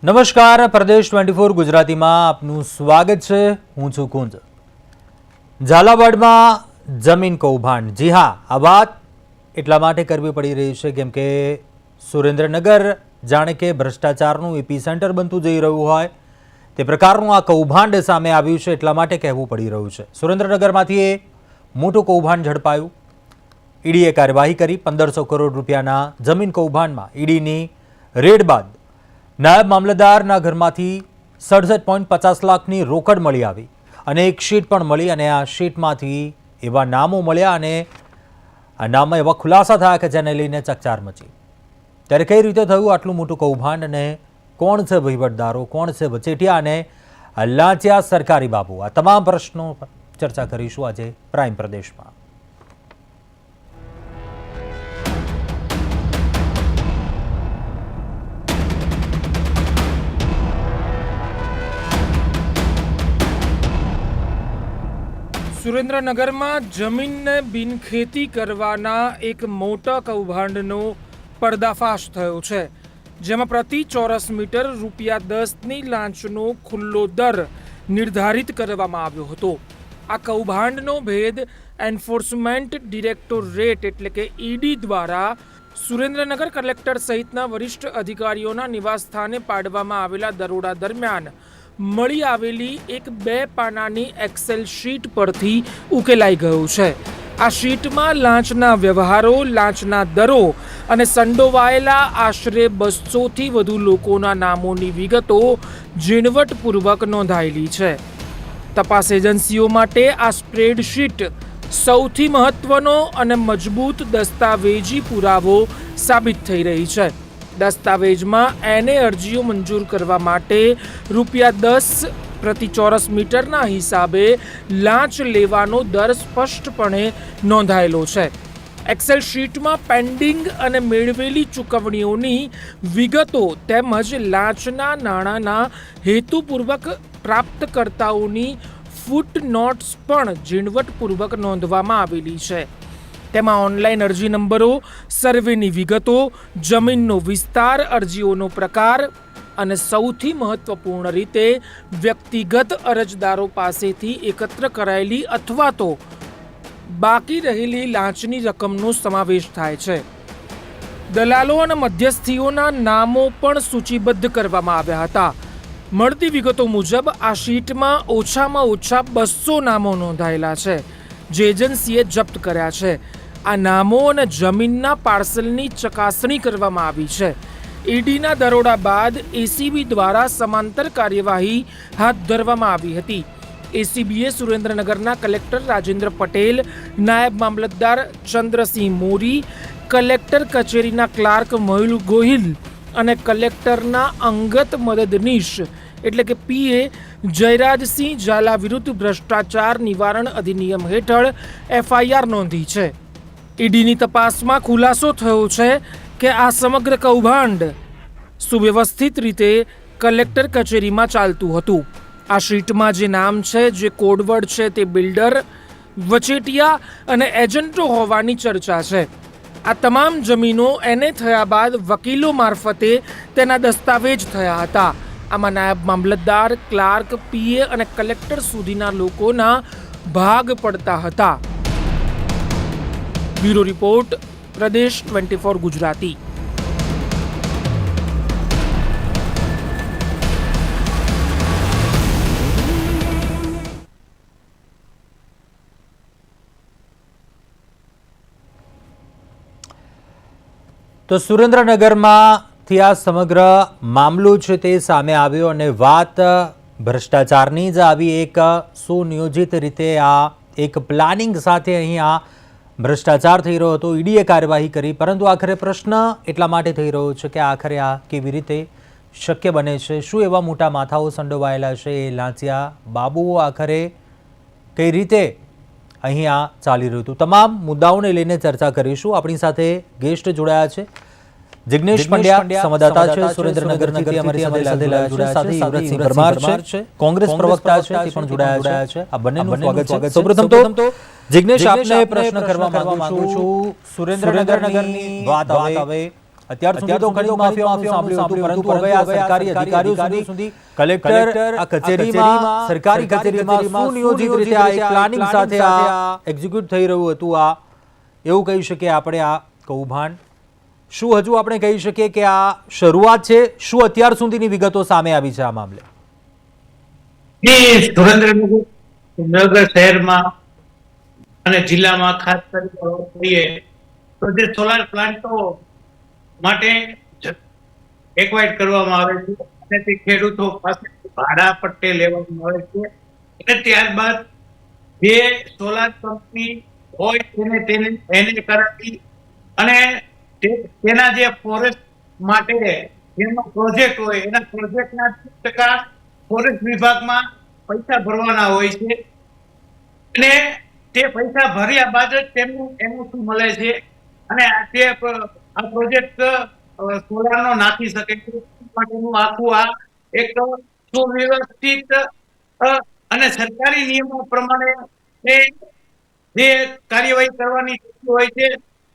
નમસ્કાર, પ્રદેશ 24 ગુજરાતીમાં આપનું સ્વાગત છે। હું છું કુંજ। ઝાલાવાડમાં જમીન કૌભાંડ। જી હા, આ વાત એટલા માટે કરવી પડી રહી છે કેમ કે સુરેન્દ્રનગર જાણે કે ભ્રષ્ટાચારનું એપીસેન્ટર બનતું જઈ રહ્યું હોય તે પ્રકારનું આ કૌભાંડ સામે આવ્યું છે, એટલા માટે કહેવું પડી રહ્યું છે। સુરેન્દ્રનગરમાંથી એ મોટું કૌભાંડ ઝડપાયું। ઈડીએ કાર્યવાહી કરી। 1500 કરોડ રૂપિયાના જમીન કૌભાંડમાં ઈડીની રેડ બાદ નાયબ મામલતદારના ઘરમાંથી 67.50 લાખની રોકડ મળી આવી અને એક શીટ પણ મળી અને આ શીટમાંથી એવા નામો મળ્યા અને આ નામમાં એવા ખુલાસા થયા કે જેને લઈને ચકચાર મચી। ત્યારે કઈ રીતે થયું આટલું મોટું કૌભાંડ અને કોણ છે વહીવટદારો, કોણ છે વચેટિયા અને લાંચિયા સરકારી બાબુ, આ તમામ પ્રશ્નો પર ચર્ચા કરીશું આજે પ્રાઇમ પ્રદેશમાં। સુરેન્દ્રનગરમાં જમીનને બિનખેતી કરવાના એક મોટા કૌભાંડનો પર્દાફાશ થયો છે, જેમાં પ્રતિ ચોરસ મીટર ₹10ની લાંચનો ખુલ્લો દર નિર્ધારિત કરવામાં આવ્યો હતો। આ કૌભાંડનો ભેદ એન્ફોર્સમેન્ટ ડિરેક્ટોરેટ એટલે કે ઈડી દ્વારા સુરેન્દ્રનગર કલેક્ટર સહિતના વરિષ્ઠ અધિકારીઓના નિવાસસ્થાને પાડવામાં આવેલા દરોડા દરમિયાન મળી આવેલી એક 2 પાનાની એક્સેલ શીટ પરથી ઉકેલાઈ ગયું છે। આ શીટમાં લાંચના વ્યવહારો, લાંચના દરો અને સંડોવાયેલા આશરે 200થી વધુ લોકોના નામોની વિગતો ઝીણવટપૂર્વક નોંધાયેલી છે। તપાસ એજન્સીઓ માટે આ સ્પ્રેડશીટ સૌથી મહત્વનો અને મજબૂત દસ્તાવેજી પુરાવો સાબિત થઈ રહી છે। દસ્તાવેજમાં એને અરજીઓ મંજૂર કરવા માટે ₹10 પ્રતિ ચોરસ મીટરના હિસાબે લાંચ લેવાનો દર સ્પષ્ટપણે નોંધાયેલો છે। એક્સેલ શીટમાં પેન્ડિંગ અને મેળવેલી ચૂકવણીઓની વિગતો તેમજ લાંચના નાણાંના હેતુપૂર્વક પ્રાપ્તકર્તાઓની ફૂટનોટ્સ પણ ઝીણવટપૂર્વક નોંધવામાં આવેલી છે। તેમાં ઓનલાઈન અરજી નંબરો, સર્વેની વિગતો, જમીનનો વિસ્તાર, અરજીઓનો પ્રકાર અને સૌથી મહત્વપૂર્ણ રીતે વ્યક્તિગત અરજદારો પાસેથી એકત્ર કરાયેલી અથવા તો બાકી રહેલી લાંચની રકમનો સમાવેશ થાય છે। દલાલો અને મધ્યસ્થીઓના નામો પણ સૂચિબદ્ધ કરવામાં આવ્યા હતા। મળતી વિગતો મુજબ આ શીટમાં ઓછામાં ઓછા 200 નામો નોંધાયેલા છે, જે એજન્સીએ જપ્ત કર્યા છે। આ નામો અને જમીનના પાર્સલની ચકાસણી કરવામાં આવી છે। ઈડીના દરોડા બાદ એસીબી દ્વારા સમાંતર કાર્યવાહી હાથ ધરવામાં આવી હતી। એસીબીએ સુરેન્દ્રનગરના કલેક્ટર રાજેન્દ્ર પટેલ, નાયબ મામલતદાર ચંદ્રસિંહ મોરી, કલેક્ટર કચેરીના ક્લાર્ક મયુલ ગોહિલ અને કલેક્ટરના અંગત મદદનીશ એટલે કે પીએ જયરાજસિંહ ઝાલા વિરુદ્ધ ભ્રષ્ટાચાર નિવારણ અધિનિયમ હેઠળ એફઆઈઆર નોંધી છે। ઈડીની તપાસમાં ખુલાસો થયો છે કે આ સમગ્ર કૌભાંડ સુવ્યવસ્થિત રીતે કલેક્ટર કચેરીમાં ચાલતું હતું। આ શીટમાં જે નામ છે, જે કોડવર્ડ છે, તે બિલ્ડર, વચેટિયા અને એજન્ટો હોવાની ચર્ચા છે। આ તમામ જમીનો એને થયા બાદ વકીલો મારફતે તેના દસ્તાવેજ થયા હતા। આમાં નાયબ મામલતદાર, ક્લાર્ક, પીએ અને કલેક્ટર સુધીના લોકોના ભાગ પડતા હતા। બ્યુરો રિપોર્ટ, પ્રદેશ 24 ગુજરાતી। તો સુરેન્દ્રનગરમાંથી આ સમગ્ર મામલો છે તે સામે આવ્યો અને વાત ભ્રષ્ટાચારની જ આવી। એક સુનિયોજિત રીતે આ એક પ્લાનિંગ સાથે અહીં આ ભ્રષ્ટાચાર થઈ રહ્યો હતો। ઈડીએ કાર્યવાહી કરી, પરંતુ આખરે પ્રશ્ન એટલા માટે થઈ રહ્યો છે કે આખરે આ કેવી રીતે શક્ય બને છે? શું એવા મોટા માથાઓ સંડોવાયેલા છે? એ લાંચિયા બાબુઓ આખરે કઈ રીતે અહીં આ ચાલી રહ્યું હતું? તમામ મુદ્દાઓને લઈને ચર્ચા કરીશું। આપણી સાથે ગેસ્ટ જોડાયા છે। જિગ્નેશ પંડ્યા સંવાદદાતા છે સુરેન્દ્રનગરથી, અમારી સાથે જોડાયા છે। યુવરાજસિંહ પરમાર છે, કોંગ્રેસ પ્રવક્તા છે, તે પણ જોડાયા છે। આ બંનેનું સ્વાગત છે। સૌપ્રથમ તો જિગ્નેશ, આપને પ્રશ્ન કરવા માંગુ છું, સુરેન્દ્રનગરની વાત આવે અત્યાર સુધી તો ખરીદ માફિયાઓનું સાંભળ્યું હતું, પરંતુ હવે આ સરકારી અધિકારીઓ સુધી કલેક્ટર આ કચેરીમાં સરકારી કચેરીમાં સુનિયોજિત રીતે આ એક પ્લાનિંગ સાથે આ એક્ઝિક્યુટ થઈ રહ્યું હતું, આ એવું કહી શકીએ આપણે આ કૌભાંડ. શું હજુ આપણે કહી શકીએ કે આ શરૂઆત છે? શું અત્યાર સુધીની વિગતો સામે આવી છે આ મામલે? સુરેન્દ્રનગર શહેરમાં અને જિલ્લામાં ખાસ કરીને વાત કરીએ તો જે સોલાર પ્લાન્ટો માટે એક્વાયર કરવામાં આવે છે અને તે ખેડૂતો પાસે ભાડા પટ્ટે લેવામાં આવે છે અને ત્યારબાદ જે સોલાર કંપની હોય એને કરાવી અને તેના જે ફોરેસ્ટ માટે જેનો પ્રોજેક્ટ હોય એના પ્રોજેક્ટના 30% ફોરેસ્ટ વિભાગમાં પૈસા ભરવાના હોય છે અને તે પૈસા ભર્યા બાદ જ તેનું એનઓસી મળે છે અને આ પ્રોજેક્ટ સોલારનો નાખી શકે છે. માટેનું આખું આ એક સુવ્યવસ્થિત અને સરકારી નિયમો પ્રમાણે જે કાર્યવાહી કરવાની હોય છે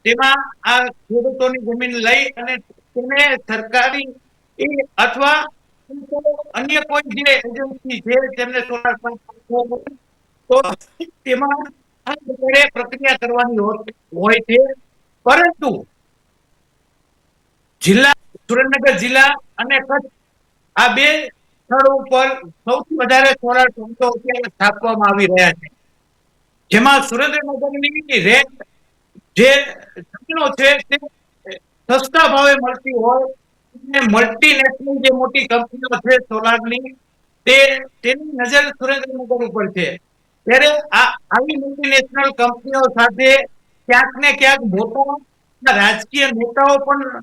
તેમાં આ ખેડૂતોની જમીન લઈ અને તેને સરકારી અથવા અન્ય કોઈ જે એજન્સી છે તેમને સોલાર પ્લાન્ટ તો તેમાં આ પ્રકારે પ્રક્રિયા કરવાની હોય છે. પરંતુ જિલ્લા સુરેન્દ્રનગર જિલ્લા અને કચ્છ આ બે સ્થળો ઉપર સૌથી વધારે સોલાર પ્લાન્ટો સ્થાપવામાં આવી રહ્યા છે, જેમાં સુરેન્દ્રનગરની રેટ જે જમીનો છે તે સસ્તા ભાવે મળતી હોય અને મલ્ટીનેશનલ જે મોટી કંપનીઓ છે સોલારની તેની નજર સુરેન્દ્રનગર ઉપર છે. ત્યારે આવી મલ્ટીનેશનલ કંપનીઓ સાથે ક્યાંક ને ક્યાંક મોટા રાજકીય નેતાઓ પણ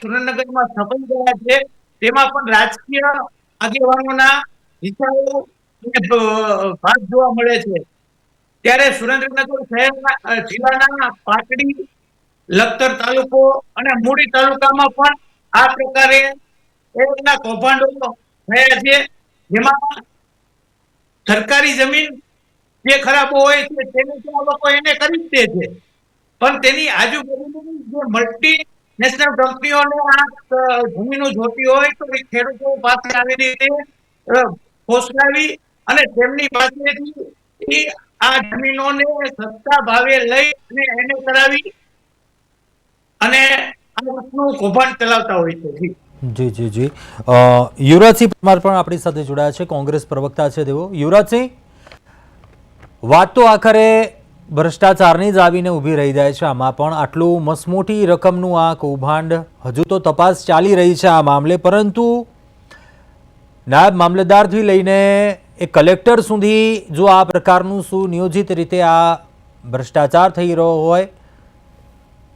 સુરેન્દ્રનગરમાં સ્થપાઈ ગયા છે. તેમાં પણ રાજકીય આગેવાનોના હિસાબો ભાગ જોવા મળે છે. ત્યારે સુરેન્દ્રનગર શહેરના જિલ્લાના પાટડી, લખતર તાલુકો અને મૂડી તાલુકામાં પણ આ પ્રકારે એના કૌભાંડો થયા છે, જેમાં સરકારી જમીન જે ખરાબ હોય છે તેને લોકો એને કરી દે છે, પણ તેની આજુબાજુની જે મલ્ટી નેશનલ કંપનીઓને આ જમીનો જોતી હોય તો એ ખેડૂતો પાસે આવી રીતે ફોસલાવી અને તેમની પાસેથી આ જમીનોને સસ્તા ભાવે લઈ અને એને કરાવી અને આ રીતનું કૌભાંડ ચલાવતા હોય છે. જી જી જી યુવરાજસિંહ પરમાર પણ આપણી સાથે જોડાયા છે, કોંગ્રેસ પ્રવક્તા છે તેઓ. યુવરાજસિંહ, વાત તો આખરે ભ્રષ્ટાચારની જ આવીને ઊભી રહી જાય છે. આમાં પણ આટલું મસમોટી રકમનું આ કૌભાંડ, હજુ તો તપાસ ચાલી રહી છે આ મામલે, પરંતુ નાયબ મામલતદારથી લઈને એ કલેક્ટર સુધી જો આ પ્રકારનું સુનિયોજિત રીતે આ ભ્રષ્ટાચાર થઈ રહ્યો હોય,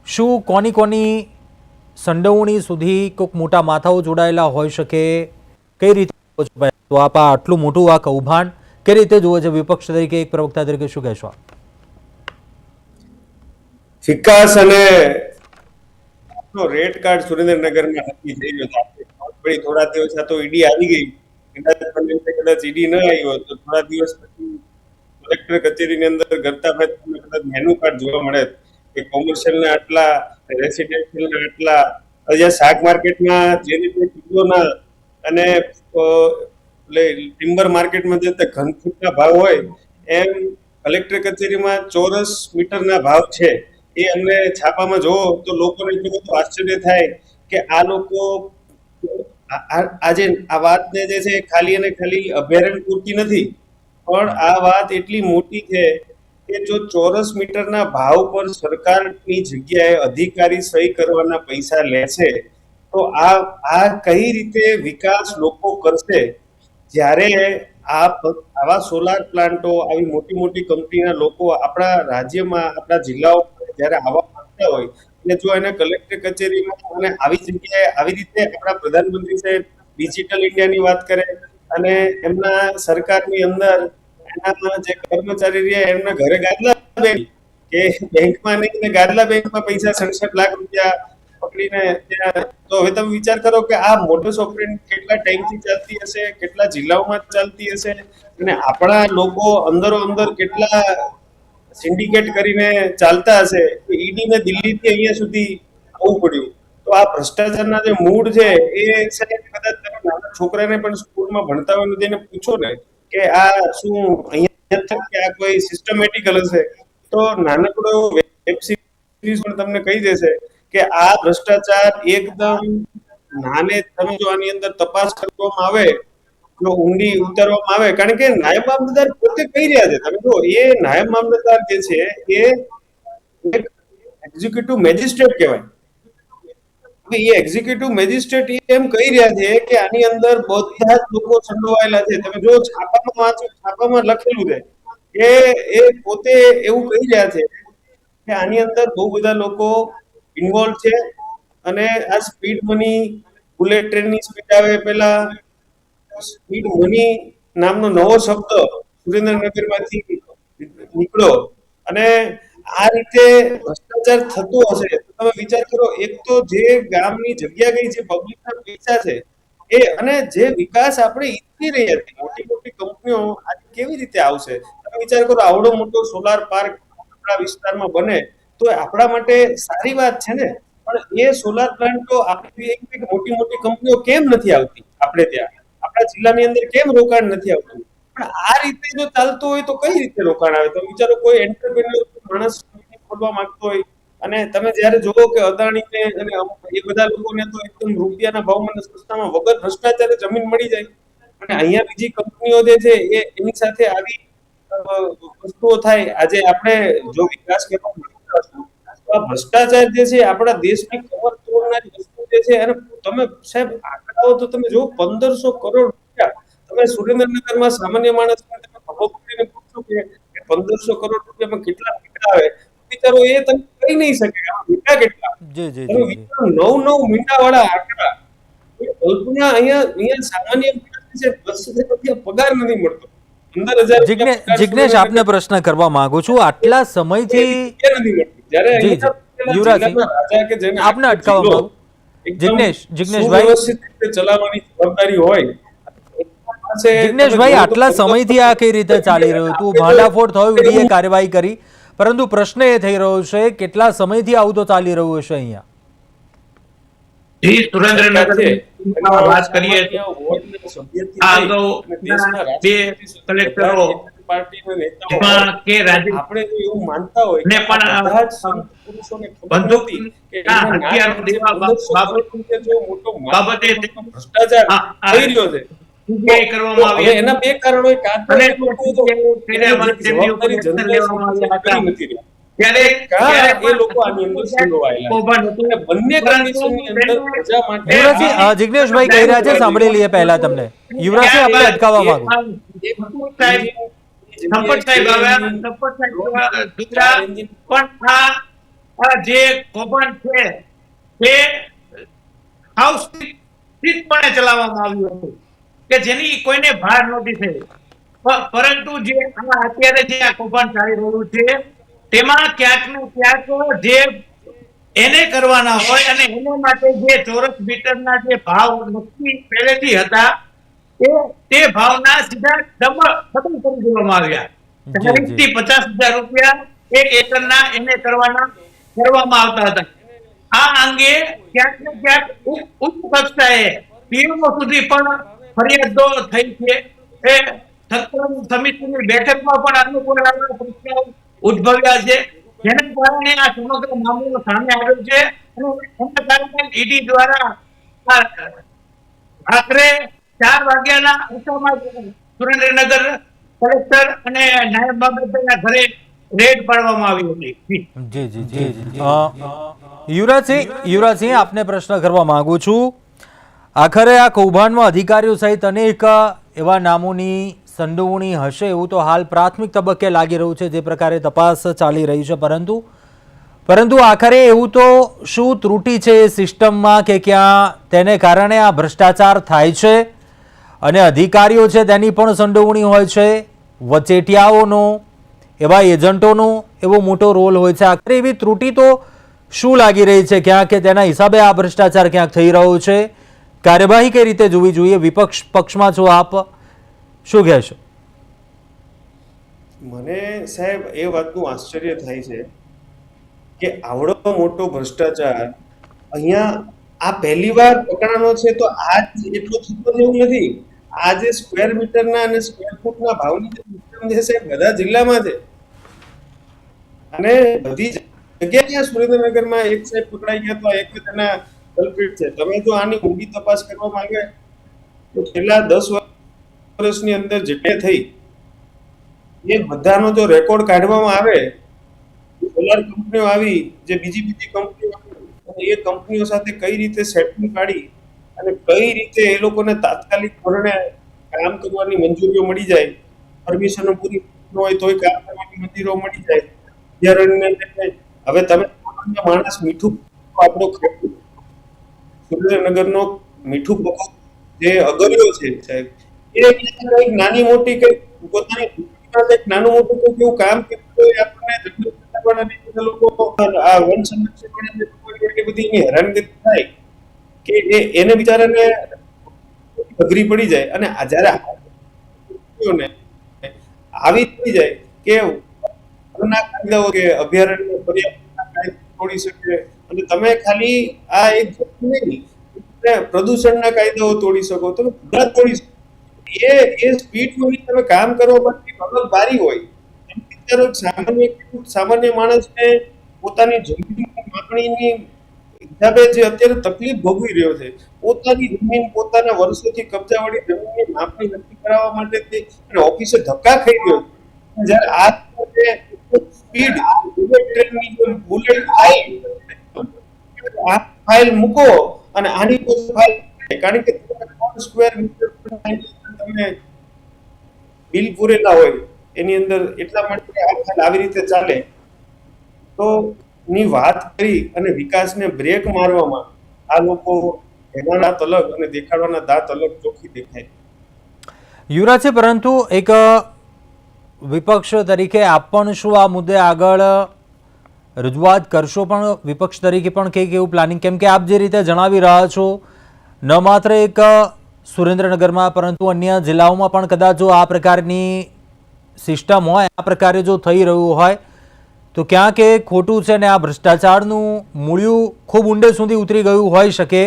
શું કોની કોની સંડોવણી સુધી કોઈક મોટા માથાઓ જોડાયેલા હોઈ શકે? કઈ રીતે તો આપ આટલું મોટું આ કૌભાંડ કઈ રીતે જુઓ છે? વિપક્ષ તરીકે, એક પ્રવક્તા તરીકે શું કહેશો? વિકાસ અને રેડ કાર્ડ સુરેન્દ્રનગરમાં નક્કી થઈ ગયો છે. થોડા દિવસ તો ઈડી આવી ગઈ, કદાચ ઈડી ન આવ્યો તો થોડા દિવસ પછી કલેક્ટર કચેરીની અંદર ગરતા ભાઈ તમને કદાચ મેનુ કાર્ડ જોવા મળે કે કોમર્શિયલના આટલા, રેસિડેન્શિયલના આટલા, અહીંયા શાક માર્કેટમાં જે રીતે કિલોના અને ટિમ્બર માર્કેટમાં જે ઘનફૂટના ભાવ હોય એમ કલેક્ટર કચેરીમાં ચોરસ મીટરના ભાવ છે. એ અમને છાપામાં જોવો તો લોકોને એટલું બધું આશ્ચર્ય થાય કે આ લોકો આજે આ વાતને જે છે ખાલી અને ખાલી અભયારણ્ય પૂરતી નથી, પણ આ વાત એટલી મોટી છે કે જો ચોરસ મીટરના ભાવ પર સરકારની જગ્યાએ અધિકારી સહી કરવાના પૈસા લેશે તો આ કઈ રીતે વિકાસ લોકો કરશે? જ્યારે આવા સોલાર પ્લાન્ટો, આવી મોટી મોટી કંપનીના લોકો આપણા રાજ્યમાં, આપણા જિલ્લાઓ જ્યારે આવા માંગતા હોય અને જો એને કલેક્ટર કચેરીમાં અને આવી જગ્યાએ આવી રીતે આપણા પ્રધાનમંત્રી સાહેબ ડિજિટલ ઇન્ડિયાની વાત કરે અને એમના સરકારની અંદર એના જે કર્મચારી રહ્યા એમના ઘરે ગાદલા બેંક કે બેંકમાં નહીં, ગાદલા બેંકમાં પૈસા 67 લાખ રૂપિયા પકડીને ત્યાં, તો હવે તમે વિચાર કરો કે આ મોટો ઓપરેશન કેટલા ટાઈમથી ચાલતી હશે, કેટલા જિલ્લાઓમાં ચાલતી હશે અને આપણા લોકો અંદરો અંદર કેટલા સિન્ડિકેટ કરીને ચાલતા હશે તો ઈડીને દિલ્હીથી અહીંયા સુધી આવવું પડ્યું. તો આ ભ્રષ્ટાચારના જે મૂળ છે એ સાહેબ કદાચ તમે નાના છોકરાને પણ સ્કૂલમાં ભણતા હોય ને તેને પૂછો ને કે આ શું અહીંયા કે આ કોઈ સિસ્ટમેટિકલ હશે તો નાનકડો વેબ સિરીઝ પણ તમને કહી દેશે કે આ ભ્રષ્ટાચાર એકદમ નાને તમે જો આની અંદર તપાસ કરવામાં આવે જો ઊંડી ઉતારવામાં આવે કારણ કે નાયબ મામલતદાર પોતે કહી રહ્યા છે તમે જો એ નાયબ મામલતદાર જે છે એ એક એક્ઝિક્યુટિવ મેજિસ્ટ્રેટ કહેવાય. એ એક્ઝિક્યુટિવ મેજિસ્ટ્રેટ એમ કહી રહ્યા છે કે આની અંદર બધા જ લોકો સંડોવાયેલા છે. તમે જો છાપામાં વાંચો છાપામાં લખેલું છે એ પોતે એવું કહી રહ્યા છે કે આની અંદર બહુ બધા લોકો ઇન્વોલ્વ છે અને આ સ્પીડ મની બુલેટ ટ્રેનની સ્પીડ આવે પેલા સ્પીડ મની નામનો નવો શબ્દ સુરેન્દ્રનગરમાંથી નીકળ્યો અને આ રીતે ભ્રષ્ટાચાર થતો હશે તો તમે વિચાર કરો એક તો જે ગામની જગ્યા ગઈ છે પબ્લિકના પૈસા છે એ અને જે વિકાસ આપણે ઈચ્છી રહ્યા છીએ મોટી મોટી કંપનીઓ આજે કેવી રીતે આવશે તમે વિચાર કરો આવડો મોટો સોલાર પાર્ક આપણા વિસ્તારમાં બને તો આપણા માટે સારી વાત છે ને પણ એ સોલાર પ્લાન્ટો આપણી મોટી મોટી કંપનીઓ કેમ નથી આવતી આપણે ત્યાં આપણા જિલ્લાની અંદર કેમ રોકાણ નથી આવતું પણ આ રીતે જો ચાલતું હોય તો કઈ રીતે રોકાણ આવે તો વિચારો કોઈ એન્ટરપ્રેન્યોર માણસ ખોલવા માંગતો હોય અને તમે જ્યારે જોવો કે અદાણીને અને એ બધા લોકોને તો એકદમ રૂપિયાના ભાવમાં સસ્તામાં વગર ભ્રષ્ટાચારે જમીન મળી જાય અને અહીંયા બીજી કંપનીઓ જે છે એ એની સાથે આવી વસ્તુઓ થાય આજે આપણે જો વિકાસ કરવા માંગતા હશું તો આ ભ્રષ્ટાચાર જે છે આપણા દેશની કમર તોડનારી વસ્તુ જે છે અને તમે સાહેબ આંકડાઓ તો તમે જો 1500 કરોડ રૂપિયા તમે સુરેન્દ્રનગરમાં સામાન્ય માણસ તમે ખભો કરીને પૂછો કે 1500 કરોડ રૂપિયામાં કેટલા મીંડા આવે વિચારો એ તમે કહી નહીં શકે મીંડા કેટલા તમે વિચારો 9 મીંડા વાળા આંકડા કલ્પના અહીંયા સામાન્ય માણસ છે 10,000 રૂપિયા પગાર નથી મળતો. જિગ્નેશ આપને પ્રશ્ન કરવા માંગુ છું આટલા સમયથી આપને અટકાવવા માંગુ જિગ્નેશભાઈ ચલાવવાની જવાબદારી હોય જિગ્નેશભાઈ આટલા સમયથી આ કઈ રીતે ચાલી રહ્યું હતું ભાંડાફોડ થયો ઈડીએ કાર્યવાહી કરી પરંતુ પ્રશ્ન એ થઈ રહ્યો છે કેટલા સમયથી આવું તો ચાલી રહ્યું હશે અહીંયા જી સુરેન્દ્રનગર વાત કરીએ આ અગાઉ બે કલેક્ટરો એમાં કે રાજ્ય આપણે જો એવું માનતા હોય ને પણ બંદૂક હથિયારો દેવા બાબતે ભ્રષ્ટાચાર થઈ રહ્યો છે કરવામાં આવી એના બે કારણો જિગ્નેશભાઈ કહી રહ્યા છે સાંભળી લઈએ પહેલા તમને યુવરાજસિંહ આપણે અટકાવવા માંગુ જે કૌભાંડ છે તે સ્થિતપણે ચલાવવામાં આવ્યું હતું કે જેની કોઈને ભાર નહોતી થઈ પરંતુ જે અત્યારે જે આ કૌભાંડ ચાલી રહ્યું છે તેમાં ક્યાંક ને ક્યાંક જે એને કરવાના હોય અને એના માટે જે ચોરસ મીટરના જે ભાવ નક્કી પહેલેથી હતા તે ભાવના સીધા ડબલ કરી દેવામાં આવ્યા 40,000 થી 50,000 રૂપિયા એક એકરના એને કરવામાં આવતા હતા. આ અંગે ક્યાંક ને ક્યાંક ઉચ્ચ કક્ષાએ પીએમઓ સુધી પણ ફરિયાદો થઈ છે. એ સમિતિની બેઠકમાં પણ અનુકૂળ પ્રશ્નો ઉદ્ભવ્યા છે જેના કારણે આ સમગ્ર મામલો સામે આવ્યો છે અને એના કારણે ઈડી દ્વારા રાત્રે 4 વાગ્યાના અરસામાં સુરેન્દ્રનગર કલેક્ટર અને નાયબ મામલતદારના ઘરે રેડ પાડવામાં આવી હતી. યુવરાજસિંહ આપને પ્રશ્ન કરવા માંગુ છું આખરે આ કૌભાંડમાં અધિકારીઓ સહિત અનેક એવા નામોની સંડોવણી હશે એવું તો હાલ પ્રાથમિક તબક્કે લાગી રહ્યું છે જે પ્રકારે તપાસ ચાલી રહી છે પરંતુ આખરે એવું તો શું ત્રુટિ છે સિસ્ટમમાં કે ક્યાં તેને કારણે આ ભ્રષ્ટાચાર થાય છે અને અધિકારીઓ છે તેની પણ સંડોવણી હોય છે વચેટિયાઓનો એવા એજન્ટોનો એવો મોટો રોલ હોય છે આખરે એવી ત્રુટિ તો શું લાગી રહી છે ક્યાંક કે તેના હિસાબે આ ભ્રષ્ટાચાર ક્યાંક થઈ રહ્યો છે કાર્યવાહી કઈ રીતે જોવી જોઈએ વિપક્ષ પક્ષમાં છો આપ શું કહેશો? મને સાહેબ એ વાતનું આશ્ચર્ય થાય છે કે આવડો મોટો ભ્રષ્ટાચાર અહીંયા આ પહેલી વાર પકડાનો છે, તો આજ એટલો થતો એવું નથી. આ જે સ્ક્વેર મીટરના અને સ્ક્વેર ફૂટના ભાવની જે સિસ્ટમ છે સાહેબ, બધા જિલ્લામાં છે અને બધી જગ્યાએ સુરેન્દ્રનગરમાં એક સાહેબ પકડાઈ ગયા તો એક જ એના કલ્પ્રિટ છે. તમે જો આની ઊંડી તપાસ કરવામાં આવે તો છેલ્લા 10 વર્ષની અંદર જેટલી થઈ એ બધાનો જો રેકોર્ડ કાઢવામાં આવે, સોલાર કંપનીઓ આવી, જે બીજી કંપનીઓ આવી, અને એ કંપનીઓ સાથે કઈ રીતે સેટિંગ કાઢી અને કઈ રીતે એ લોકોને તાત્કાલિક ધોરણે કામ કરવાની મંજૂરીઓ મળી જાય, પરમિશનો પૂરી ન હોય તોય કામ કરવાની મંજૂરીઓ મળી જાય. હવે તમે માણસ મીઠું આપણો સુરેન્દ્રનગરનો મીઠું પકો જે અગરિયો છે સાહેબ, એ એક નાની મોટી કઈ પોતાની એક નાનું મોટું કોઈ એવું કામ કરતું હોય આપણને લોકો આ વન સંરક્ષણ બધી હેરાનગતિ થાય કે એને બિચારાને અઘરી પડી જાય. અને જયારે આવી થઈ જાય કે કાયદાઓ કે અભયારણ્ય પર્યાવરણના કાયદા તોડી શકે, અને તમે ખાલી આ એક નહીં પ્રદૂષણના કાયદાઓ તોડી શકો, તમે બધા તોડી શકો. એ સ્પીડમાં તમે કામ કરવા માટે અલગ બારી હોય. સામાન્ય માણસને પોતાની જમીનની માગણીની હિસાબે જે અત્યારે તકલીફ ભોગવી રહ્યો છે, પોતાની જમીન પોતાના વર્ષોથી કબજાવાળી જમીનની માપણી નક્કી કરાવવા માટે અને ઓફિસે ધક્કા ખાઈ રહ્યો છે. જ્યારે આ સ્પીડ બુલેટ ટ્રેનની બુલેટ ફાઇલ મૂકો અને આની ફાઇલ, કારણ કે સ્ક્વેર મીટર તમે બિલ પૂરેલા હોય એની અંદર, એટલા માટે આ ફાઇલ આવી રીતે ચાલે તો ની વાત કરી અને વિકાસને બ્રેક મારવામાં આ લોકો એના દાંત અલગ અને દેખાડવાના દાંત અલગ ચોખ્ખી દેખાય. યુવરાજ છે, પરંતુ એક વિપક્ષ તરીકે આપ પણ શું આ મુદ્દે આગળ રજૂઆત કરશો? પણ વિપક્ષ તરીકે પણ કંઈક એવું પ્લાનિંગ, કેમ કે આપ જે રીતે જણાવી રહ્યા છો, ન માત્ર એક સુરેન્દ્રનગરમાં પરંતુ અન્ય જિલ્લાઓમાં પણ કદાચ જો આ પ્રકારની સિસ્ટમ હોય, આ પ્રકારે જો થઈ રહ્યું હોય તો ક્યાંક એ ખોટું છે ને આ ભ્રષ્ટાચારનું મૂળિયું ખૂબ ઊંડે સુધી ઉતરી ગયું હોઈ શકે.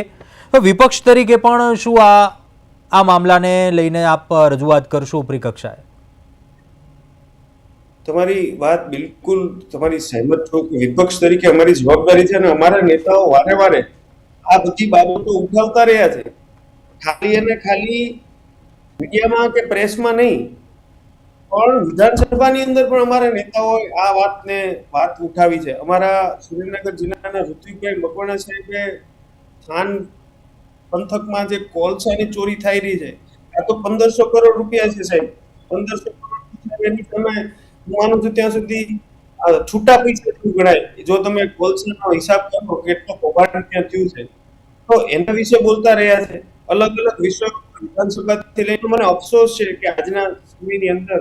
તો વિપક્ષ તરીકે પણ શું આ મામલાને લઈને આપ રજૂઆત કરશો ઉપરી કક્ષાએ? તમારી વાત બિલકુલ તમારી સહેમત છું કે વિપક્ષ તરીકે અમારી જવાબદારી છે અને અમારા નેતાઓ વારે વારે આ બધી બાબતો ઉઠાવતા રહ્યા છે. ખાલી અને ખાલી મીડિયામાં કે પ્રેસમાં નહીં, પણ વિધાનસભાની અંદર પણ અમારા નેતાઓએ આ વાત ઉઠાવી છે. અમારા સુરેન્દ્રનગર જિલ્લાના ઋત્વિકભાઈ મકવાણા સાહેબે થાન પંથકમાં જે કોલસાની ચોરી થઈ રહી છે, આ તો 1500 કરોડ રૂપિયા છે સાહેબ. 1500 કરોડ એની તમે માનું છું ત્યાં સુધી છૂટા પૈસા ગણાય. જો તમે કોલસાનો હિસાબ કરો કેટલો કૌભાંડ ત્યાં થયું છે, તો એના વિશે બોલતા રહ્યા છે. અલગ અલગ વિધાનસભાથી લઈને મને અફસોસ છે કે આજના સમયની અંદર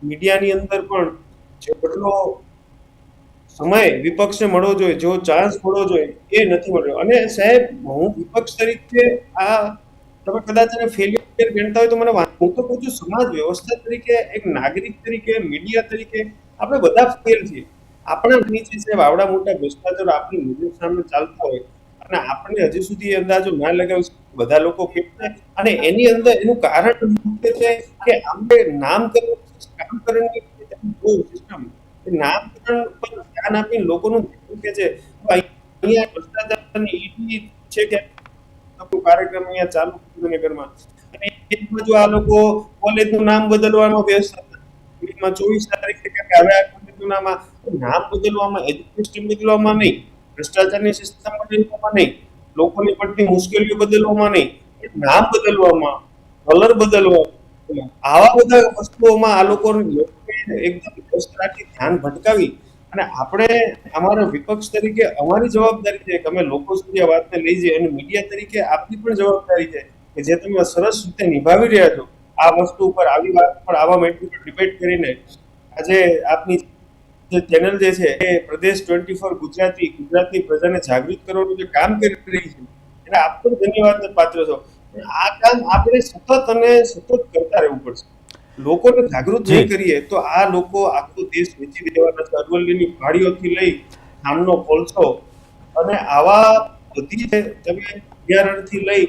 મીડિયાની અંદર પણ જેટલો સમય વિપક્ષને મળવો જોઈએ, જેવો ચાન્સ મળવો જોઈએ, એ નથી મળ્યો. અને સાહેબ, હું વિપક્ષ તરીકે આ તમે કદાચ એને ફેલિયર ગણતા હોય તો મને હું તો કહું છું, સમાજ વ્યવસ્થા તરીકે, એક નાગરિક તરીકે, મીડિયા તરીકે આપણે બધા ફેલ છીએ. આપણા નીચે સાહેબ આવડા મોટા ભ્રષ્ટાચાર આપણી નજર સામે ચાલતા હોય અને આપણે હજી સુધી અંદાજો ના લગાવી બધા લોકો ફેલ. અને એની અંદર એનું કારણ મુખ્ય છે કે આપણે નામકરણની સિસ્ટમ, નામકરણ પર ધ્યાન આપીને લોકોનું કે છે અહીંયા ભ્રષ્ટાચારની ઈડી છે કે કાર્યક્રમ અહીંયા ચાલુ સુરેન્દ્રનગરમાં, અને જો આ લોકો કોલેજનું નામ બદલવામાં વ્યસ્ત હતા. 24 તારીખે કે હવે આ કોલેજનું નામ બદલવામાં, એજ્યુકેશન બદલવામાં નહીં, ભ્રષ્ટાચારની સિસ્ટમ બદલવામાં નહીં, લોકોની પડતી મુશ્કેલીઓ બદલવામાં નહીં, નામ બદલવામાં, કલર બદલવામાં, આવા બધા વસ્તુઓમાં આ લોકોને એકદમ વ્યસ્ત રાખી ધ્યાન ભટકાવી. અને આપણે અમારા વિપક્ષ તરીકે અમારી જવાબદારી છે કે અમે લોકો સુધી આ વાતને લઈ જઈએ, અને મીડિયા તરીકે આપની પણ જવાબદારી છે કે જે તમે સરસ રીતે નિભાવી રહ્યા છો આ વસ્તુ ઉપર, આવી વાત પર આવા મેટર પર ડિબેટ કરીને આજે આપની જે ચેનલ જે છે એ પ્રદેશ 24 ગુજરાતની પ્રજાને જાગૃત કરવાનું જે કામ કરી રહી છે, એટલે આપ પણ ધન્યવાદ પાત્ર છો. આ કામ આપણે સતત કરતા રહેવું પડશે. લોકોને જાગૃત જી. નહીં કરીએ તો આ લોકો આખો દેશ વેચી દેવાના છે. અરવલ્લીની પહાડીઓથી લઈ આમનો કોલસો અને આવા બધી તમે બિયારણથી લઈ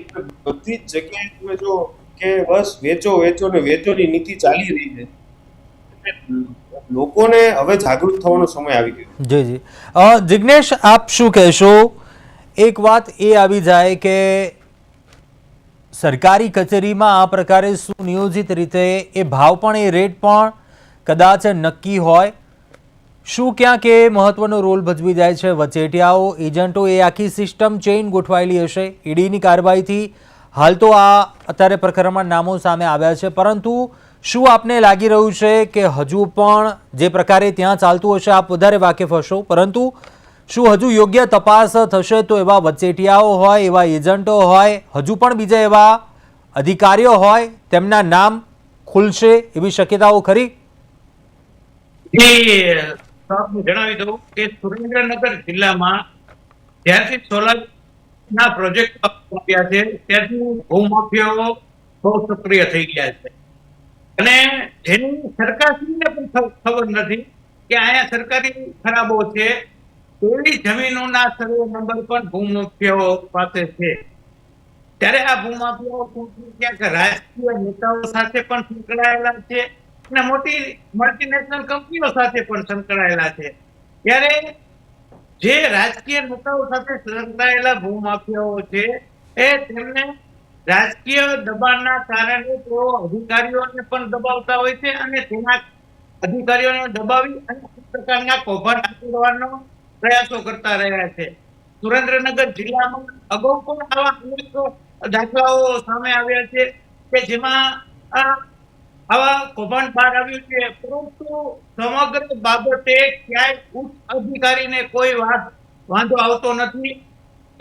બધી જ જગ્યાએ તમે જો કે બસ વેચો વેચો ને વેચોની નીતિ ચાલી રહી છે. લોકોને હવે જાગૃત થવાનો સમય આવી ગયો. જી જી જિગ્નેશ, આપ શું કહેશો? એક વાત એ આવી જાય કે સરકારી કચેરીમાં આ પ્રકારે સુનિયોજિત રીતે એ ભાવ પણ એ રેટ પણ કદાચ નક્કી હોય, શું ક્યાંક એ મહત્વનો રોલ ભજવી જાય છે? વચેટિયાઓ, એજન્ટો, એ આખી સિસ્ટમ ચેઇન ગોઠવાયેલી હશે. ઈડીની કાર્યવાહીથી હાલ તો આ અત્યારે પ્રકરણમાં નામો સામે આવ્યા છે, પરંતુ શું આપને લાગી રહ્યું છે કે હજુ પણ જે પ્રકારે ત્યાં ચાલતું હશે, આપ વધારે વાકેફ હશો, પરંતુ શું હજુ યોગ્ય તપાસ થશે તો એવા વચેટિયાઓ હોય, એવા એજન્ટો હોય, હજુ પણ બીજા એવા અધિકારીઓ હોય, તેમના નામ ખુલશે એવી શક્યતાઓ ખરી? જણાવી દઉં કે સુરેન્દ્રનગર જિલ્લામાં જ્યારથી સોલારના પ્રોજેક્ટ આપ્યા છે ત્યારથી ભૂમાફિયાઓ બહુ સક્રિય થઈ ગયા છે અને જેની સરકારશ્રીને પણ ખબર નથી કે અહીંયા સરકારી ખરાબો છે એવી જમીનોના સર્વે નંબર પણ ભૂમાફિયાઓ પાસે છે. ત્યારે આ ભૂમાફિયાઓ ક્યાંક રાજકીય નેતાઓ સાથે પણ સંકળાયેલા છે અને મોટી મલ્ટીનેશનલ કંપનીઓ સાથે પણ સંકળાયેલા છે. ત્યારે જે રાજકીય નેતાઓ સાથે સંકળાયેલા ભૂમાફિયાઓ છે એ તેમને રાજકીય દબાણના કારણે તેઓ અધિકારીઓને પણ દબાવતા હોય છે અને તેના અધિકારીઓને દબાવી અને એક પ્રકારના કૌભાંડ આચરવાનો પ્રયાસો કરતા રહ્યા છે. સુરેન્દ્રનગર જિલ્લામાં અગાઉ પણ આવા અનેક દાખલાઓ સામે આવ્યા છે કે જેમાં આવા કૌભાંડ બહાર આવ્યું છે, પરંતુ સમગ્ર બાબતે ક્યાંય ઉચ્ચ અધિકારીને કોઈ વાંધો આવતો નથી.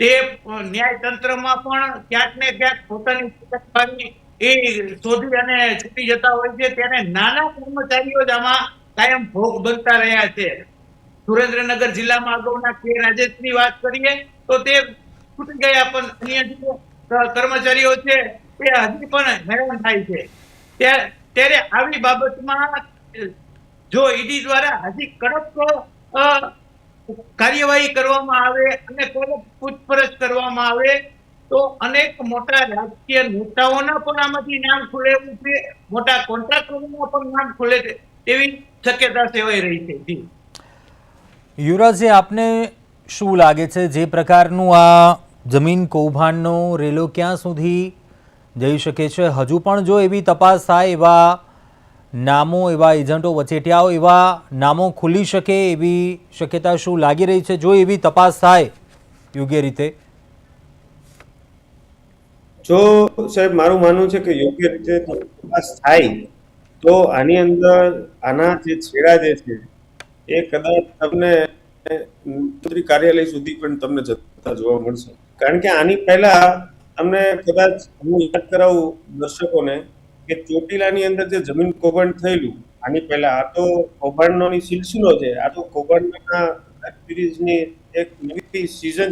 તે ન્યાયતંત્રમાં પણ ક્યાંક ને ક્યાંક પોતાની જવાબદારી એ શોધી અને છૂટી જતા હોય છે. ત્યારે નાના કર્મચારીઓ જ આમાં કાયમ ભોગ બનતા રહ્યા છે. સુરેન્દ્રનગર જિલ્લામાં અગાઉના કે રાજેશની વાત કરીએ તો તે છૂટી ગયા, પણ અન્ય જે કર્મચારીઓ છે તે હજી પણ હેરાન થાય છે. ત્યારે આવી બાબતમાં જો ઈડી દ્વારા હજી કડક કાર્યવાહી કરવામાં આવે અને કડક પૂછપરછ કરવામાં આવે તો અનેક મોટા રાજકીય નેતાઓના પણ આમાંથી નામ ખુલે છે, મોટા કોન્ટ્રાક્ટરોના પણ નામ ખુલે છે તેવી શક્યતા સેવાઈ રહી છે. જી યુવરાજજી, આપને શું લાગે છે જે પ્રકારનું આ જમીન કૌભાંડનો રેલો ક્યાં સુધી જઈ શકે છે? હજુ પણ જો એવી તપાસ થાય, એવા નામો, એવા એજન્ટો, વચેટિયાઓ, એવા નામો ખુલી શકે એવી શક્યતા શું લાગી રહી છે જો એવી તપાસ થાય યોગ્ય રીતે? જો સાહેબ મારું માનવું છે કે યોગ્ય રીતે તપાસ થાય તો આની અંદર આના જે છેડા જે છે એ કદાચ તમને મંત્રી કાર્યાલય સુધી પણ તમને જતા જોવા મળશે. કારણ કે આની પહેલા તમને કદાચ હું યાદ કરાવું દર્શકોને કે ચોટીલાની અંદર જે જમીન કૌભાંડ થયેલું આની પહેલા, આ તો કૌભાંડનો સિલસિલો છે, આ તો કૌભાંડના સિરીઝની એક નવી સિઝન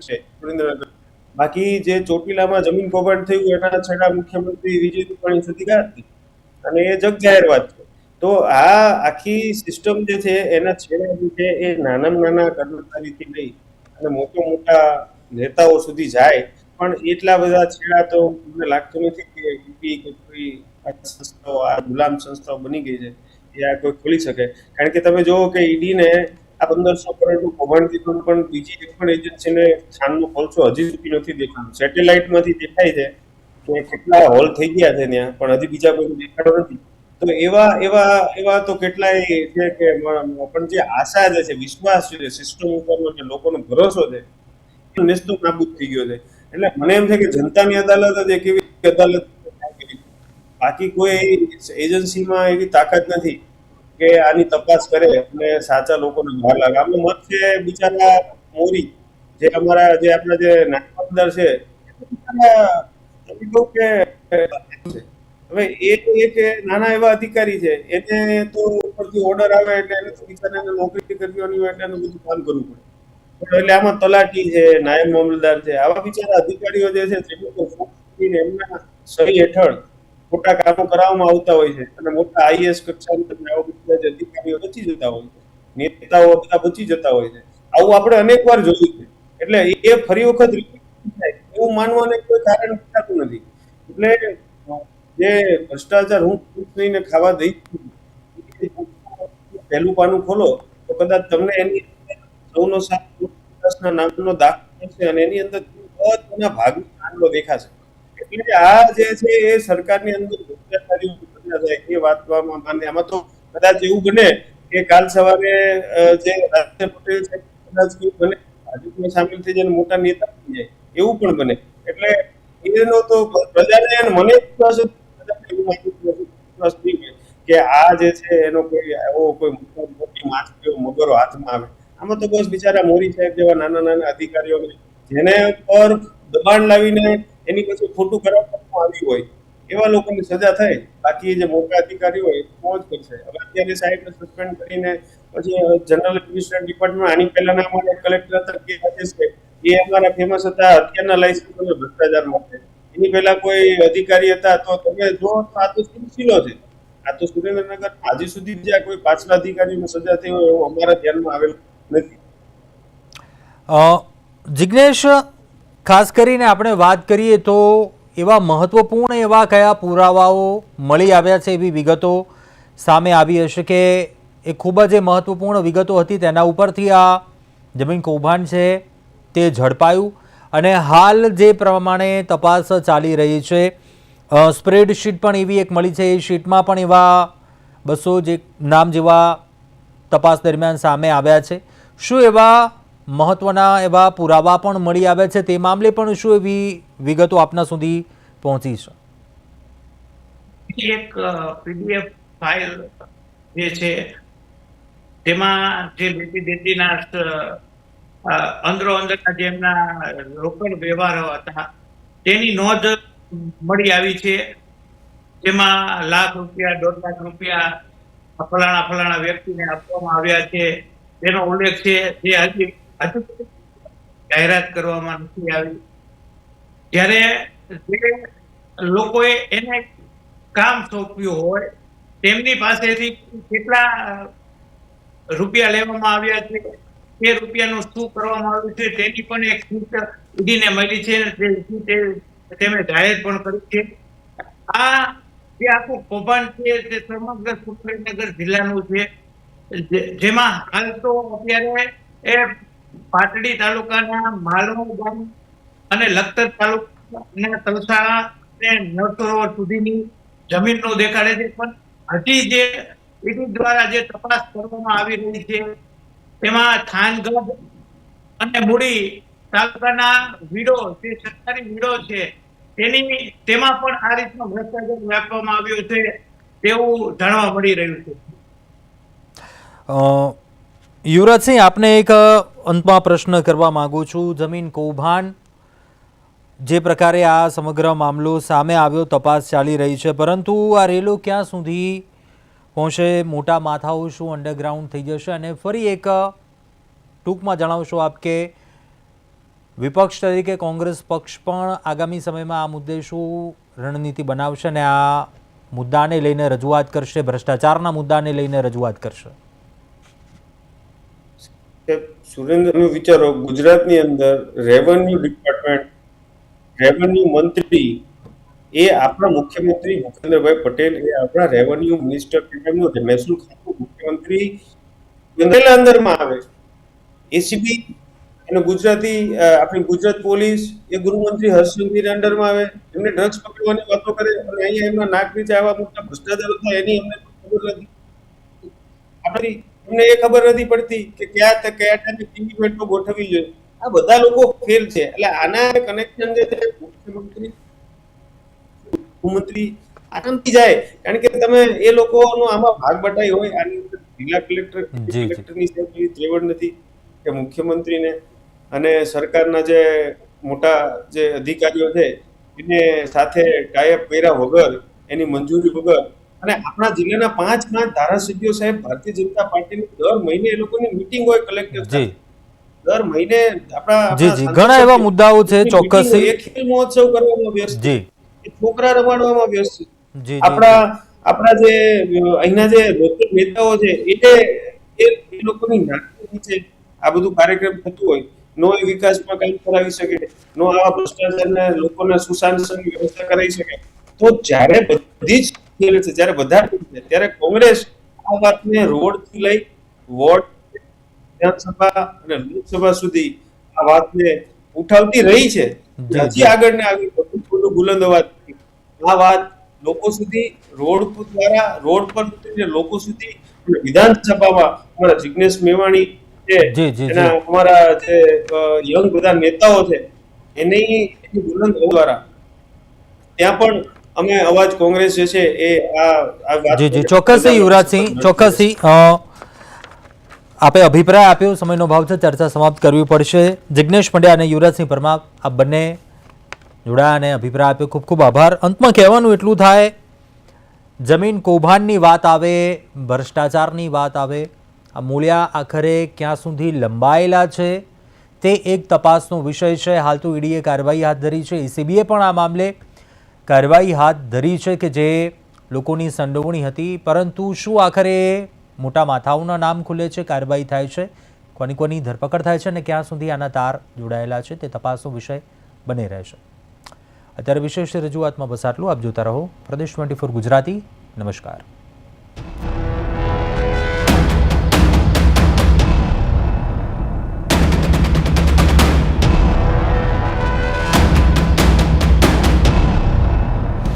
છે સુરેન્દ્રનગર. બાકી જે ચોટીલામાં જમીન કૌભાંડ થયું એના છેડા મુખ્યમંત્રી વિજય રૂપાણી સુધી ગયા હતી અને એ જગ જાહેર વાત છે. તો આ આખી સિસ્ટમ જે છે એના છેડા જે છે એ નાનામાં નાના કર્મચારીથી લઈ અને મોટા નેતાઓ સુધી જાય, પણ એટલા બધા છેડા તો મને લાગતું નથી કે ઈડી કે કોઈ સંસ્થાઓ આ ગુલામ સંસ્થાઓ બની ગઈ છે એ આ કોઈ ખોલી શકે. કારણ કે તમે જુઓ કે ઈડીને આ 1500 કરોડનું કૌભાંડ કીધું, પણ બીજી એક પણ એજન્સીને ખાનનો ખોલસો હજી સુધી નથી દેખાતો. સેટેલાઇટમાંથી દેખાય છે કે કેટલા હોલ થઈ ગયા છે ત્યાં, પણ હજી બીજા કોઈ દેખાડો નથી. તો એવા તો કેટલાય છે કે પણ જે આશા જે છે, વિશ્વાસ છે, સિસ્ટમ ઉપરનો જે લોકોનો ભરોસો છે એ નેસ્તો નાબૂદ થઈ ગયો છે. એટલે મને એમ છે કે જનતાની અદાલત જ એક એવી અદાલત, બાકી કોઈ એજન્સીમાં એવી તાકાત નથી કે આની તપાસ કરે અને સાચા લોકોને બહાર લાગે. આમનો મત છે બિચારા મોરી જે આપણા જે નામદાર છે, હવે એ નાના એવા અધિકારી છે, એને તો ઉપરથી ઓર્ડર આવે એટલે એને તો બિચારાને નોકરી કરવાની હોય એટલે એનું બધું કામ કરવું પડે. એટલે આમાં તલાટી છે, નાયબ મામલતદાર છે, આવા બિચારા અધિકારીઓ જે છે એમના સહી હેઠળ મોટા કામો કરાવવામાં આવતા હોય છે અને મોટા આઈએસ કક્ષાના આવા બધા જે અધિકારીઓ બચી જતા હોય છે, નેતાઓ બધા બચી જતા હોય છે. આવું આપણે અનેકવાર જોયું છે. એટલે એ ફરી વખત repeat થાય એવું માનવાને કોઈ કારણ દેખાતું નથી. એટલે જે ભ્રષ્ટાચાર હું ખુશ થઈને ખાવા દઈ પહેલું પાનું ખોલો તો કદાચ તમને એની અંદર સૌનો સાથ વિકાસના નામનો દાખલો થશે અને એની અંદર બધાના ભાગનો દાખલો દેખાશે. એટલે આ જે છે એ સરકારની અંદર ભ્રષ્ટાચારીઓ બન્યા જાય એ વાતમાં માને. આમાં તો કદાચ એવું બને કે કાલ સવારે જે રાજ્ય પટેલ છે કદાચ એવું બને ભાજપમાં સામેલ થઈ જાય મોટા નેતા થઈ જાય એવું પણ બને. એટલે એનો તો પ્રજાને અને મને વિશ્વાસ છે, પ્રજાને એવું વિશ્વાસ નહીં હોય કે આ જે છે એનો કોઈ એવો કોઈ મોટી માછલીઓ મગરો હાથમાં આવે. આમાં તો બસ બિચારા મોરી સાહેબ જેવા નાના નાના અધિકારીઓને જેને પર દબાણ લાવીને એની પછી ખોટું કરાવવામાં આવ્યું હોય એવા લોકોની સજા થાય. બાકી જે મોટા અધિકારીઓ હોય કોણ જ કરશે. હવે અત્યારે સાહેબને સસ્પેન્ડ કરીને પછી જનરલ એડમિનિસ્ટ્રેશન ડિપાર્ટમેન્ટ આની પહેલાના અમારા કલેક્ટર હતા કે રાજેશ છે એ અમારા ફેમસ હતા હત્યાના લાયસન્સ ભ્રષ્ટાચાર માટે. એની પહેલા કોઈ અધિકારી હતા તો તમે જો આ તો સિલસિલો છે. આ તો સુરેન્દ્રનગર હજી સુધી જ્યાં કોઈ પાછલા અધિકારીને સજા થઈ હોય એવું અમારા ધ્યાનમાં આવેલું નથી. જિજ્ઞેશ, ખાસ કરીને આપણે વાત કરીએ તો એવા મહત્વપૂર્ણ એવા કયા પુરાવાઓ મળી આવ્યા છે, એવી વિગતો સામે આવી હશે કે એ ખૂબ જ મહત્વપૂર્ણ વિગતો હતી તેના ઉપરથી આ જમીન કૌભાંડ છે તે ઝડપાયું અને હાલ જે પ્રમાણે તપાસ ચાલી રહી છે, સ્પ્રેડશીટ પણ એવી એક મળી છે, એ શીટમાં પણ એવા 200 નામ જેવા તપાસ દરમિયાન સામે આવ્યા છે. શું એવા મહત્વના એવા પુરાવા પણ મળી આવ્યા છે? તે મામલે પણ શું એવી વિગતો આપના સુધી પહોંચી છે? એક પીડીએફ ફાઇલ જે છે તેમાં જે લેતી દેતીના અંદરો અંદરના જે એમના રોકડ વ્યવહારો હતા તેની નોંધ મળી આવી છે. જેમાં લાખ રૂપિયા 1.5 લાખ રૂપિયા ફલાણા વ્યક્તિને આપવામાં આવ્યા છે તેનો ઉલ્લેખ છે, જે હજુ જાહેરાત કરવામાં નથી આવી. જ્યારે જે લોકોએ એને કામ સોંપ્યું હોય તેમની પાસેથી કેટલા રૂપિયા લેવામાં આવ્યા છે, તે રૂપિયાનું શું કરવામાં આવ્યું છે તેની પણ એક શીટ ઈડીને મળી છે. તેમણે જાહેર પણ કરી છે. આ જે આખું કૌભાંડ છે તે સમગ્ર સુરેન્દ્રનગર જિલ્લાનું છે, જેમાં હાલ તો અત્યારે એ પાટડી તાલુકાના માલવા ગામ અને લખતર તાલુકાના તલસાણા અને નળસરોવર સુધીની જમીનનો દેખાડે છે. પણ હજી જે ઈડી દ્વારા જે તપાસ કરવામાં આવી રહી છે તેમાં થાનગઢ અને મૂડી તાલુકાના વીડો જે સરકારી વીડો છે તેમાં પણ આ રીતનો ભ્રષ્ટાચાર વ્યાપવામાં આવ્યો છે તેવું જાણવા મળી રહ્યું છે. યુવરાજસિંહ, આપને એક અંતમાં પ્રશ્ન કરવા માંગુ છું. જમીન કૌભાંડ જે પ્રકારે આ સમગ્ર મામલો સામે આવ્યો, તપાસ ચાલી રહી છે, પરંતુ આ રેલો ક્યાં સુધી પહોંચે? મોટા માથાઓ શું અંડરગ્રાઉન્ડ થઈ જશે? અને ફરી એક ટૂંકમાં જણાવશો આપ કે વિપક્ષ તરીકે કોંગ્રેસ પક્ષ પણ આગામી સમયમાં આ મુદ્દે શું રણનીતિ બનાવશે અને આ મુદ્દાને લઈને રજૂઆત કરશે, ભ્રષ્ટાચારના મુદ્દાને લઈને રજૂઆત કરશે? સુરેન્દ્ર, વિચારો ગુજરાતની અંદર રેવન્યુ ડિપાર્ટમેન્ટ, રેવન્યુ મંત્રી એ આપણા મુખ્યમંત્રી ભૂપેન્દ્રભાઈ પટેલ, એ આપણા રેવન્યુ મિનિસ્ટર, મહેસૂલ ખાતું મુખ્યમંત્રી અંદરમાં આવે. એસીબી અને ગુજરાતી આપણી ગુજરાત પોલીસ એ ગૃહમંત્રી હર્ષસંઘવીના અંડરમાં આવે. એમને ડ્રગ્સ પકડવાની વાતો કરે અને અહીંયા એમના નાક નીચે આવા મોટા ભ્રષ્ટાચારો થાય એની અમને ખબર નથી. અમને એ ખબર નથી પડતી કે કયા ટાઈમે કેવી બેઠકો ગોઠવવી જોઈએ. આ બધા લોકો ફેલ છે. એટલે આના કનેક્શન જે છે મુખ્યમંત્રી ગૃહમંત્રી આરામથી જાય, કારણ કે તમે એ લોકોનો આમાં ભાગ બટાઈ હોય. આની અંદર જિલ્લા કલેક્ટરની ત્રેવડ નથી કે મુખ્યમંત્રીને અને સરકારના જે મોટા જે અધિકારીઓ છે એને સાથે ટાઈઅપ કર્યા વગર, એની મંજૂરી વગર, અને આપણા જિલ્લાના 5 ધારાસભ્યો સાહેબ ભારતીય જનતા પાર્ટીની દર મહિને એ લોકોની મીટિંગ હોય કલેક્ટર સાથે. દર મહિને આપણા ઘણા એવા મુદ્દાઓ છે ચોક્કસ. ખેલ મહોત્સવ કરવામાં વ્યસ્ત છે, છોકરા રમાડવામાં વ્યસ્ત છે. જી, આપણા જે અહીંના જે લોકલ નેતાઓ છે એ લોકોની નાની નીચે આ બધું કાર્યક્રમ થતું હોય, નો એ વિકાસમાં કામ કરાવી શકે, નો આવા ભ્રષ્ટાચારને લોકોને સુશાસનની વ્યવસ્થા કરાવી શકે, તો જ્યારે બધી જ ખેલ છે, જ્યારે બધા છે, ત્યારે કોંગ્રેસ આ વાતને રોડથી લઈ વોર્ડ, વિધાનસભા અને લોકસભા સુધી આ વાતને ઉઠાવતી રહી છે. હજી આગળ ને આગળ બધું બુલંદ અવાજથી આ વાત લોકો સુધી રોડ દ્વારા રોડ પર ઉતરીને લોકો સુધી અને વિધાનસભામાં અમારા જિગ્નેશ મેવાણી છે, એના અમારા જે યંગ બધા નેતાઓ છે એની બુલંદ અવાજ દ્વારા ત્યાં પણ અમે અવાજ કોંગ્રેસ જે છે એ આ વાત જી ચોક્કસથી યુવરાજસિંહ, ચોક્કસથી આપે અભિપ્રાય આપ્યો, સમયનો ભાવ છે, ચર્ચા સમાપ્ત કરવી પડશે. જિગ્નેશ પંડ્યા અને યુવરાજસિંહ પરમાર આ બંને જોડાયા અને અભિપ્રાય આપ્યો, ખૂબ ખૂબ આભાર. અંતમાં કહેવાનું એટલું થાય, જમીન કૌભાંડની વાત આવે, ભ્રષ્ટાચારની વાત આવે, આ મૂળિયા આખરે ક્યાં સુધી લંબાયેલા છે તે એક તપાસનો વિષય છે. હાલ તો ઈડીએ કાર્યવાહી હાથ ધરી છે, એસીબીએ પણ આ મામલે કાર્યવાહી હાથ ધરી છે કે જે લોકોની સંડોવણી હતી, પરંતુ શું આખરે મોટા માથાઓના નામ ખુલે છે, કાર્યવાહી થાય છે, કોની ધરપકડ થાય છે અને ક્યાં સુધી આના તાર જોડાયેલા છે તે તપાસનો વિષય બની રહેશે. અત્યારે વિશેષ રજૂઆતમાં બસ આટલું. આપ જોતા રહો પ્રદેશ 24 ગુજરાતી. નમસ્કાર.